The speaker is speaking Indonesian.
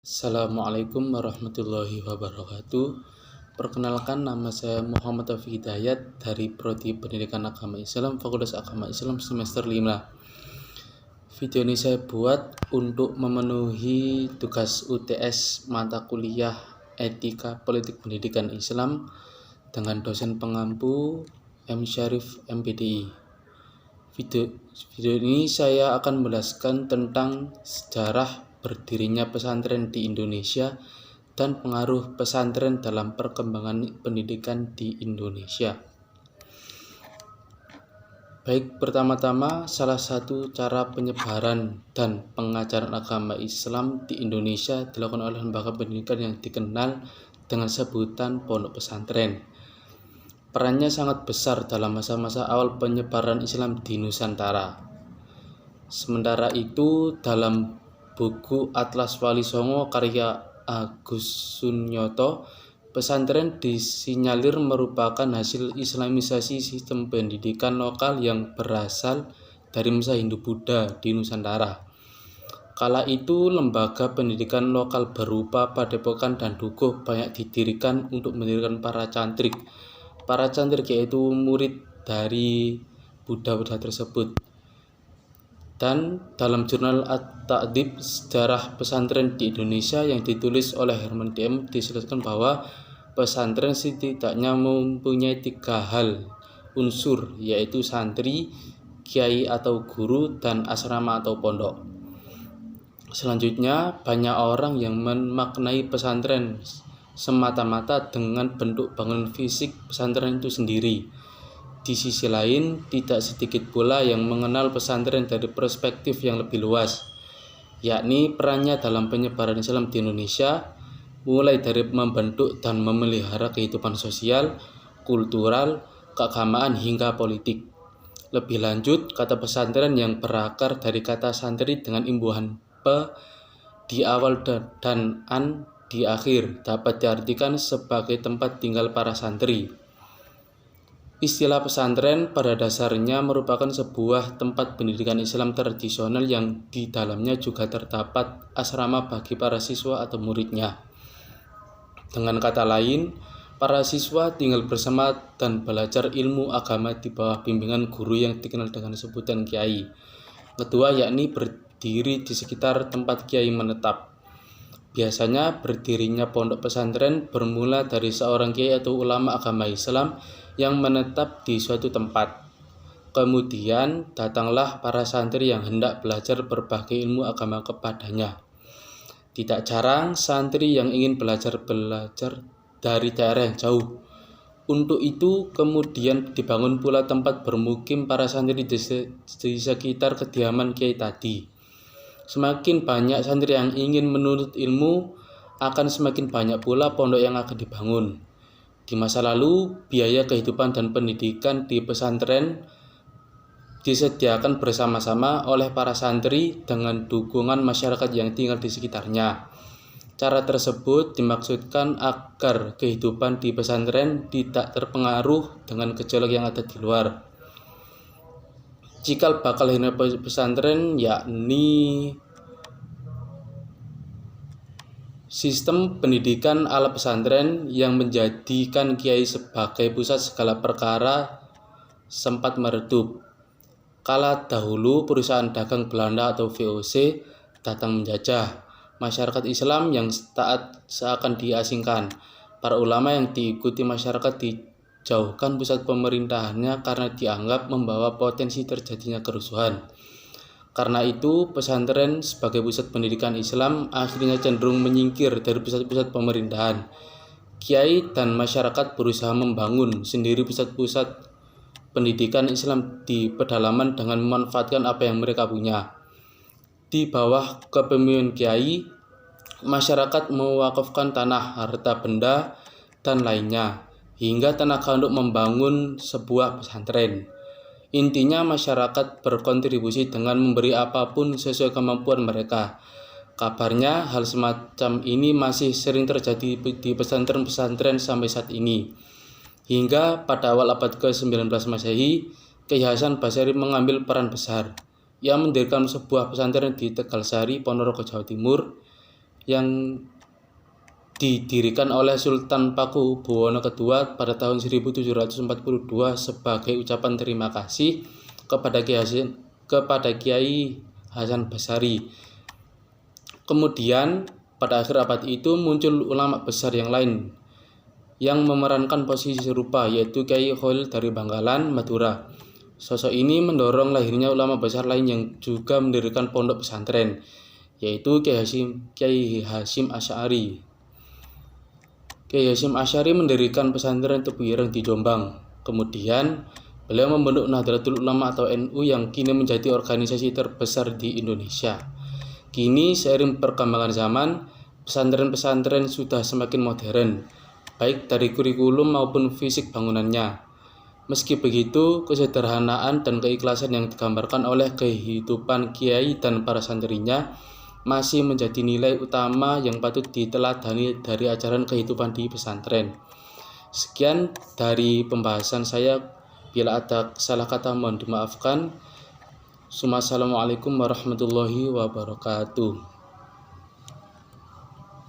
Assalamualaikum warahmatullahi wabarakatuh. Perkenalkan, nama saya Muhammad Taufik Hidayat dari Prodi Pendidikan Agama Islam, Fakultas Agama Islam semester 5. Video ini saya buat untuk memenuhi tugas UTS mata kuliah Etika Politik Pendidikan Islam dengan dosen pengampu M. Syarif MPDI. Video ini saya akan menjelaskan tentang sejarah berdirinya pesantren di Indonesia dan pengaruh pesantren dalam perkembangan pendidikan di Indonesia. Baik, pertama-tama salah satu cara penyebaran dan pengajaran agama Islam di Indonesia dilakukan oleh lembaga pendidikan yang dikenal dengan sebutan pondok pesantren. Perannya sangat besar dalam masa-masa awal penyebaran Islam di Nusantara. Sementara itu, dalam buku Atlas Wali Songo karya Agus Sunyoto, pesantren disinyalir merupakan hasil islamisasi sistem pendidikan lokal yang berasal dari masa Hindu-Buddha di Nusantara. Kala itu, lembaga pendidikan lokal berupa padepokan dan dukuh banyak didirikan untuk mendirikan para cantrik. Para cantrik yaitu murid dari Buddha-Buddha tersebut. Dan dalam jurnal At-Ta'dib Sejarah Pesantren di Indonesia yang ditulis oleh Herman DM disebutkan bahwa pesantren setidaknya mempunyai 3 unsur, yaitu santri, kiai atau guru, dan asrama atau pondok. Selanjutnya, banyak orang yang memaknai pesantren semata-mata dengan bentuk bangunan fisik pesantren itu sendiri. Di sisi lain, tidak sedikit pula yang mengenal pesantren dari perspektif yang lebih luas, yakni perannya dalam penyebaran Islam di Indonesia, mulai dari membentuk dan memelihara kehidupan sosial, kultural, keagamaan, hingga politik. Lebih lanjut, kata pesantren yang berakar dari kata santri dengan imbuhan pe di awal dan an di akhir dapat diartikan sebagai tempat tinggal para santri. Istilah pesantren pada dasarnya merupakan sebuah tempat pendidikan Islam tradisional yang di dalamnya juga terdapat asrama bagi para siswa atau muridnya. Dengan kata lain, para siswa tinggal bersama dan belajar ilmu agama di bawah bimbingan guru yang dikenal dengan sebutan kiai. Kedua, yakni berdiri di sekitar tempat kiai menetap. Biasanya berdirinya pondok pesantren bermula dari seorang kiai atau ulama agama Islam yang menetap di suatu tempat. Kemudian datanglah para santri yang hendak belajar berbagai ilmu agama kepadanya. Tidak jarang santri yang ingin belajar dari daerah yang jauh. Untuk itu kemudian dibangun pula tempat bermukim para santri di sekitar kediaman kiai tadi. Semakin banyak santri yang ingin menuntut ilmu, akan semakin banyak pula pondok yang akan dibangun. Di masa lalu, biaya kehidupan dan pendidikan di pesantren disediakan bersama-sama oleh para santri dengan dukungan masyarakat yang tinggal di sekitarnya. Cara tersebut dimaksudkan agar kehidupan di pesantren tidak terpengaruh dengan gejolak yang ada di luar. Cikal bakal hina pesantren yakni sistem pendidikan ala pesantren yang menjadikan kiai sebagai pusat segala perkara sempat meredup. Kala dahulu perusahaan dagang Belanda atau VOC datang menjajah. Masyarakat Islam yang taat seakan diasingkan. Para ulama yang diikuti masyarakat dijauhkan pusat pemerintahannya karena dianggap membawa potensi terjadinya kerusuhan. Karena itu, pesantren sebagai pusat pendidikan Islam akhirnya cenderung menyingkir dari pusat-pusat pemerintahan. Kiai dan masyarakat berusaha membangun sendiri pusat-pusat pendidikan Islam di pedalaman dengan memanfaatkan apa yang mereka punya. Di bawah kepemimpinan kiai, masyarakat mewakafkan tanah, harta benda, dan lainnya, hingga tenaga untuk membangun sebuah pesantren. Intinya masyarakat berkontribusi dengan memberi apapun sesuai kemampuan mereka. Kabarnya hal semacam ini masih sering terjadi di pesantren-pesantren sampai saat ini. Hingga pada awal abad ke-19 Masehi, Kiai Hasan Basri mengambil peran besar. Ia mendirikan sebuah pesantren di Tegalsari, Ponorogo, Jawa Timur, yang didirikan oleh Sultan Pakubuwono II pada tahun 1742 sebagai ucapan terima kasih kepada Kiai Hasan Basari. Kemudian pada akhir abad itu muncul ulama besar yang lain yang memerankan posisi serupa, yaitu Kiai Khalil dari Bangkalan, Madura. Sosok ini mendorong lahirnya ulama besar lain yang juga mendirikan pondok pesantren, yaitu Kiai Hasyim Asy'ari. Kiai Hasyim Asy'ari mendirikan pesantren Tebu Ireng di Jombang. Kemudian beliau membentuk Nahdlatul Ulama atau NU yang kini menjadi organisasi terbesar di Indonesia. Kini seiring perkembangan zaman, pesantren-pesantren sudah semakin modern, baik dari kurikulum maupun fisik bangunannya. Meski begitu, kesederhanaan dan keikhlasan yang digambarkan oleh kehidupan kiai dan para santrinya masih menjadi nilai utama yang patut diteladani dari ajaran kehidupan di pesantren. Sekian dari pembahasan saya. Bila ada salah kata mohon dimaafkan. Assalamualaikum warahmatullahi wabarakatuh.